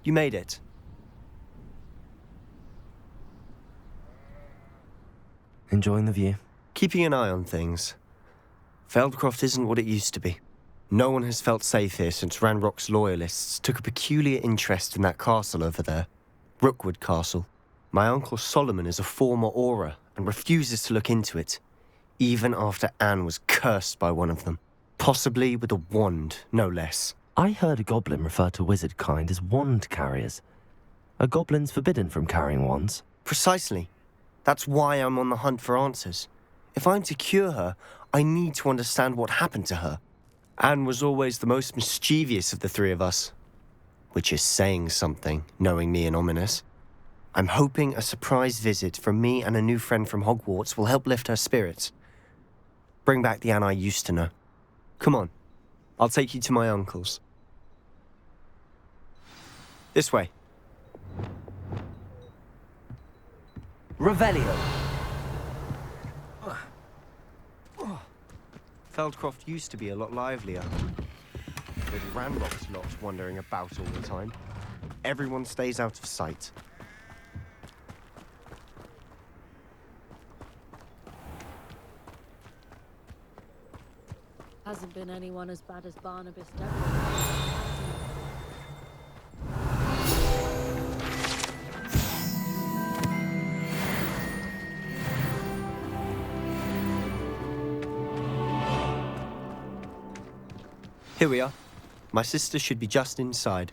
You made it. Enjoying the view? Keeping an eye on things. Feldcroft isn't what it used to be. No one has felt safe here since Ranrock's loyalists took a peculiar interest in that castle over there. Rookwood Castle. My uncle Solomon is a former Auror and refuses to look into it, even after Anne was cursed by one of them. Possibly with a wand, no less. I heard a goblin refer to wizard kind as wand carriers. Are goblins forbidden from carrying wands? Precisely. That's why I'm on the hunt for answers. If I'm to cure her, I need to understand what happened to her. Anne was always the most mischievous of the three of us. Which is saying something, knowing me and Ominous. I'm hoping a surprise visit from me and a new friend from Hogwarts will help lift her spirits. Bring back the Anne I used to know. Come on, I'll take you to my uncle's. This way. Revelio. Feldcroft used to be a lot livelier. With Ranrock's lot wandering about all the time. Everyone stays out of sight. Hasn't been anyone as bad as Barnabas Devil. Here we are. My sister should be just inside.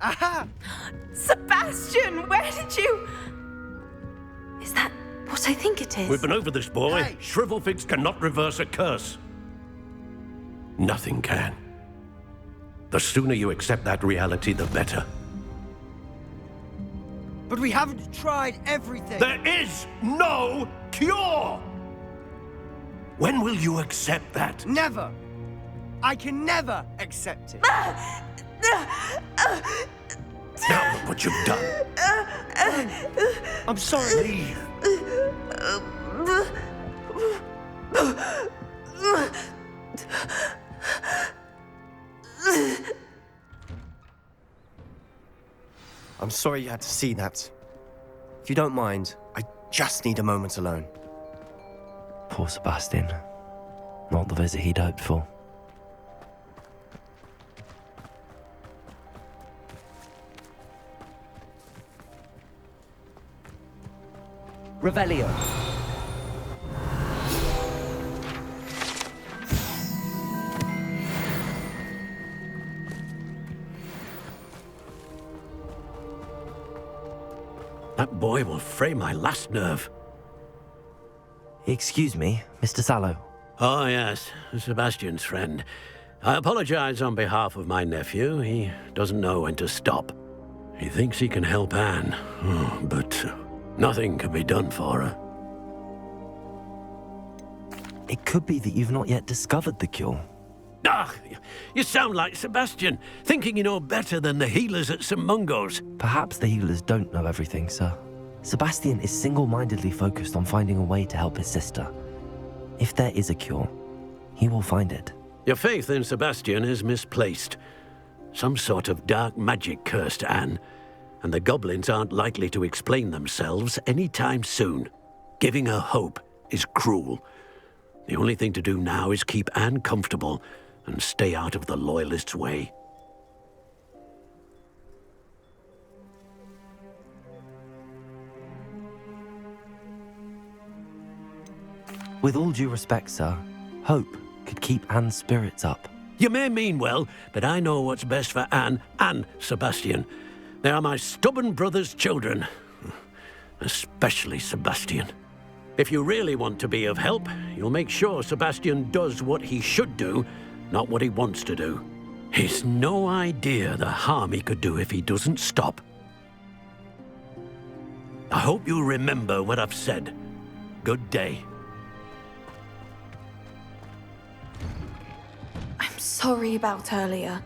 Aha! Sebastian, where did you... Is that what I think it is? We've been over this, boy. Hey. Shrivelfigs cannot reverse a curse. Nothing can. The sooner you accept that reality, the better. But we haven't tried everything. There is no cure! When will you accept that? Never. I can never accept it. Now look what you've done. I'm sorry. Leave. I'm sorry you had to see that. If you don't mind, I just need a moment alone. Poor Sebastian. Not the visit he'd hoped for. Revelio. That boy will fray my last nerve. Excuse me, Mr. Sallow. Oh, yes, Sebastian's friend. I apologize on behalf of my nephew. He doesn't know when to stop. He thinks he can help Anne, but nothing can be done for her. It could be that you've not yet discovered the cure. Ah, you sound like Sebastian, thinking you know better than the healers at St. Mungo's. Perhaps the healers don't know everything, sir. Sebastian is single-mindedly focused on finding a way to help his sister. If there is a cure, he will find it. Your faith in Sebastian is misplaced. Some sort of dark magic cursed Anne, and the goblins aren't likely to explain themselves anytime soon. Giving her hope is cruel. The only thing to do now is keep Anne comfortable and stay out of the Loyalists' way. With all due respect, sir, hope could keep Anne's spirits up. You may mean well, but I know what's best for Anne and Sebastian. They are my stubborn brother's children. Especially Sebastian. If you really want to be of help, you'll make sure Sebastian does what he should do, not what he wants to do. He's no idea the harm he could do if he doesn't stop. I hope you remember what I've said. Good day. I'm sorry about earlier.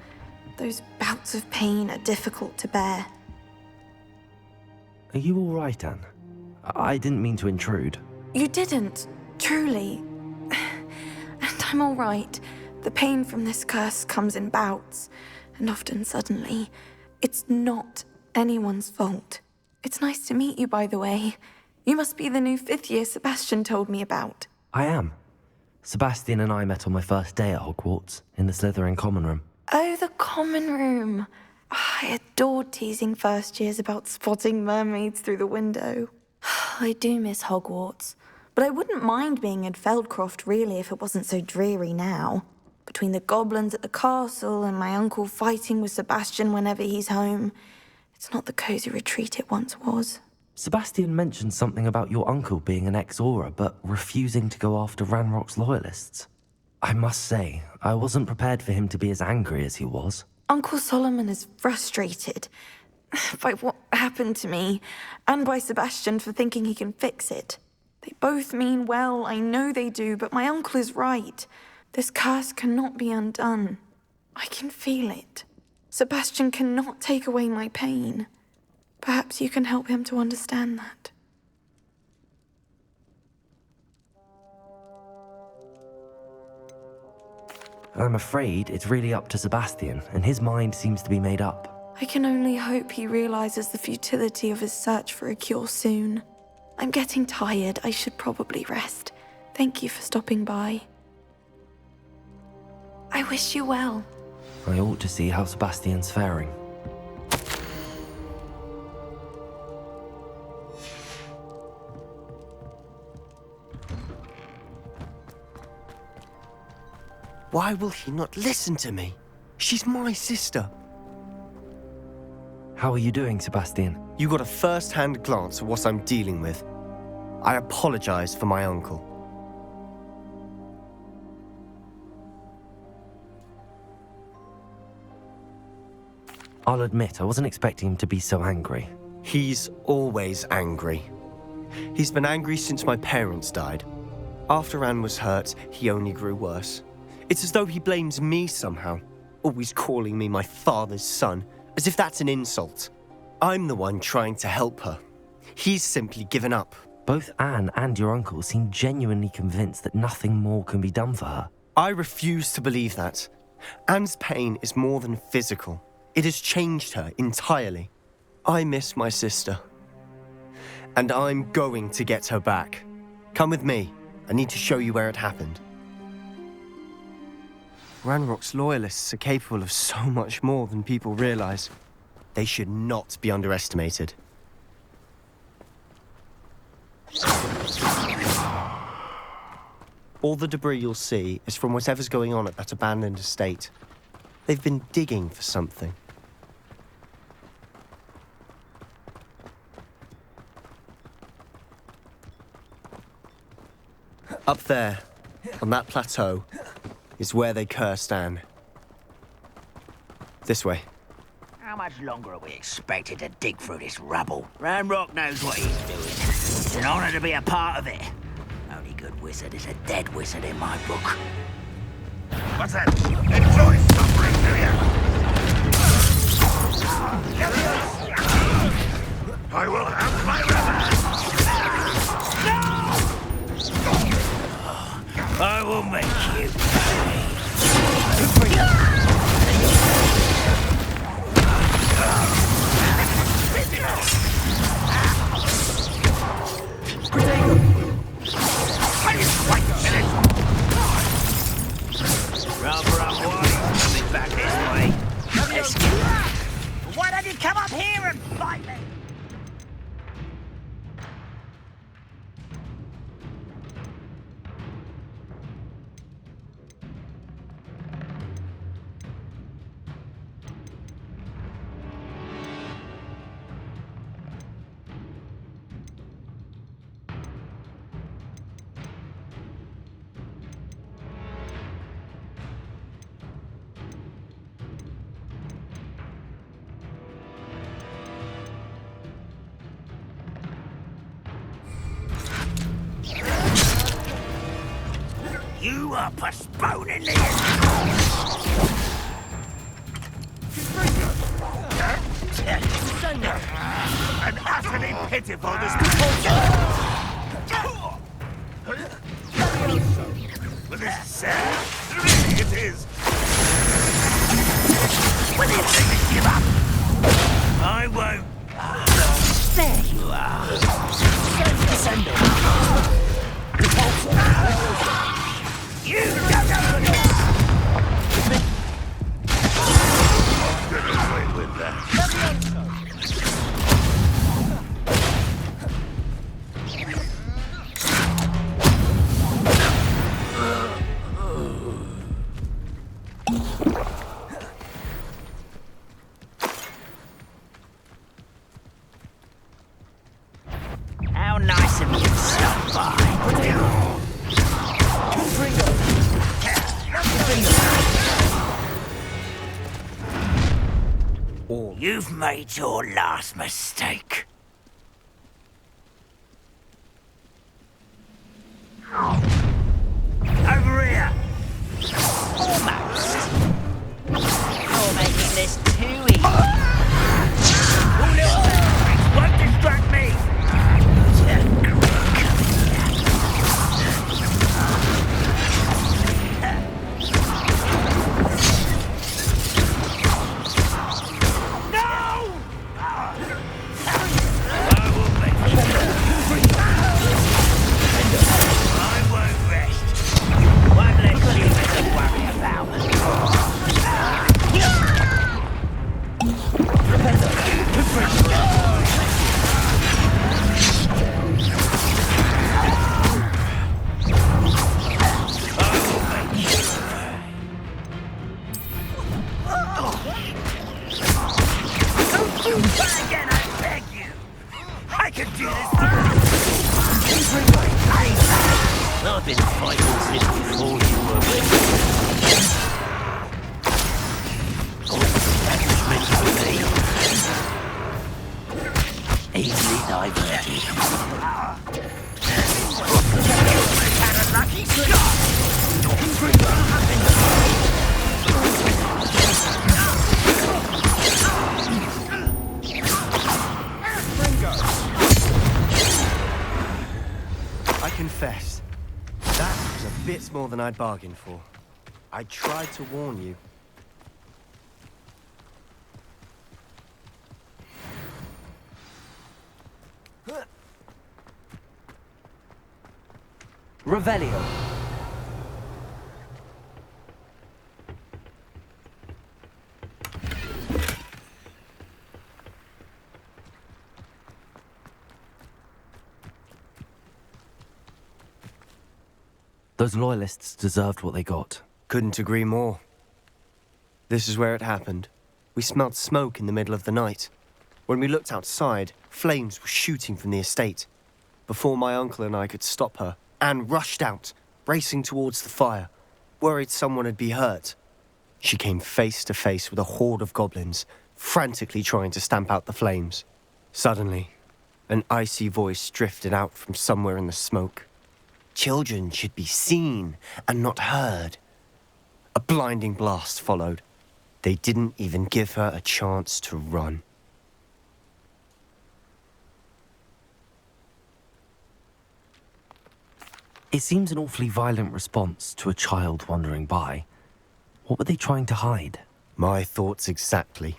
Those bouts of pain are difficult to bear. Are you all right, Anne? I didn't mean to intrude. You didn't, truly. And I'm all right. The pain from this curse comes in bouts, and often suddenly. It's not anyone's fault. It's nice to meet you, by the way. You must be the new 5th year Sebastian told me about. I am. Sebastian and I met on my first day at Hogwarts, in the Slytherin common room. Oh, the common room. I adored teasing first years about spotting mermaids through the window. I do miss Hogwarts, but I wouldn't mind being in Feldcroft really if it wasn't so dreary now. Between the goblins at the castle and my uncle fighting with Sebastian whenever he's home, it's not the cozy retreat it once was. Sebastian mentioned something about your uncle being an ex-Auror, but refusing to go after Ranrock's loyalists. I must say, I wasn't prepared for him to be as angry as he was. Uncle Solomon is frustrated by what happened to me, and by Sebastian for thinking he can fix it. They both mean well, I know they do, but my uncle is right. This curse cannot be undone. I can feel it. Sebastian cannot take away my pain. Perhaps you can help him to understand that. I'm afraid it's really up to Sebastian, and his mind seems to be made up. I can only hope he realizes the futility of his search for a cure soon. I'm getting tired. I should probably rest. Thank you for stopping by. I wish you well. I ought to see how Sebastian's faring. Why will he not listen to me? She's my sister. How are you doing, Sebastian? You got a first-hand glance at what I'm dealing with. I apologize for my uncle. I'll admit, I wasn't expecting him to be so angry. He's always angry. He's been angry since my parents died. After Anne was hurt, he only grew worse. It's as though he blames me somehow, always calling me my father's son, as if that's an insult. I'm the one trying to help her. He's simply given up. Both Anne and your uncle seem genuinely convinced that nothing more can be done for her. I refuse to believe that. Anne's pain is more than physical. It has changed her entirely. I miss my sister. And I'm going to get her back. Come with me. I need to show you where it happened. Ranrock's loyalists are capable of so much more than people realize. They should not be underestimated. All the debris you'll see is from whatever's going on at that abandoned estate. They've been digging for something. Up there, on that plateau, is where they cursed Anne. This way. How much longer are we expected to dig through this rubble? Ranrock knows what he's doing. It's an honor to be a part of it. Only good wizard is a dead wizard in my book. What's that? Enjoy suffering, do you? I will have my revenge! No! I will make you pay. Coming back this way. Why don't you come up here and fight me? You are postponing the and utterly pitiful this Well, this is sad. Really, it is. Will you please give up? I won't. There you are. Send it. You don't know. Get away with that. How nice of you to stop by. You've made your last mistake. Over here. Almost. You're making this too easy. Won't distract me. I've been fighting since before you were with me. That was meant for me. Easily diverted. Had a lucky shot! I confess, that was a bit more than I'd bargained for. I tried to warn you. Revelio. Those loyalists deserved what they got. Couldn't agree more. This is where it happened. We smelled smoke in the middle of the night. When we looked outside, flames were shooting from the estate. Before my uncle and I could stop her, Anne rushed out, racing towards the fire, worried someone would be hurt. She came face to face with a horde of goblins, frantically trying to stamp out the flames. Suddenly, an icy voice drifted out from somewhere in the smoke. Children should be seen and not heard. A blinding blast followed. They didn't even give her a chance to run. It seems an awfully violent response to a child wandering by. What were they trying to hide? My thoughts exactly.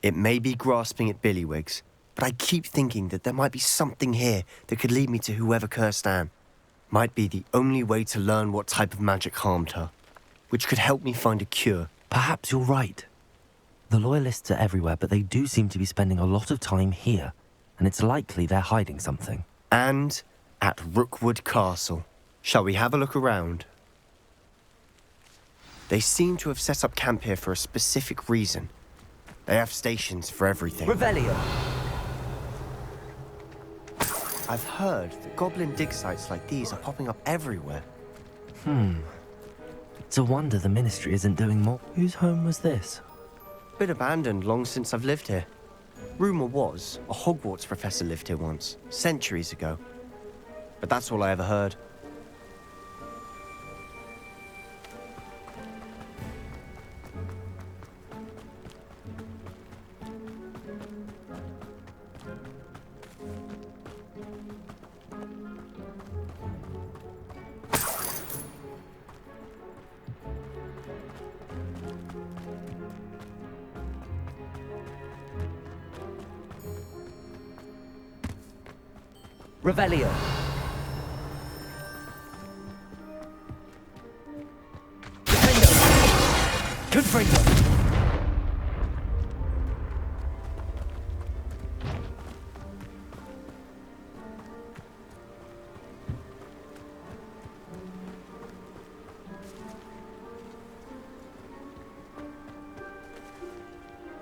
It may be grasping at Billywigs, but I keep thinking that there might be something here that could lead me to whoever cursed Anne. Might be the only way to learn what type of magic harmed her, which could help me find a cure. Perhaps you're right. The loyalists are everywhere, but they do seem to be spending a lot of time here, and it's likely they're hiding something. And at Rookwood Castle. Shall we have a look around? They seem to have set up camp here for a specific reason. They have stations for everything. Revelio. I've heard that goblin dig sites like these are popping up everywhere. It's a wonder the Ministry isn't doing more. Whose home was this? Been abandoned long since I've lived here. Rumour was a Hogwarts professor lived here once, centuries ago. But that's all I ever heard. Revelio. Defendo. Confringo.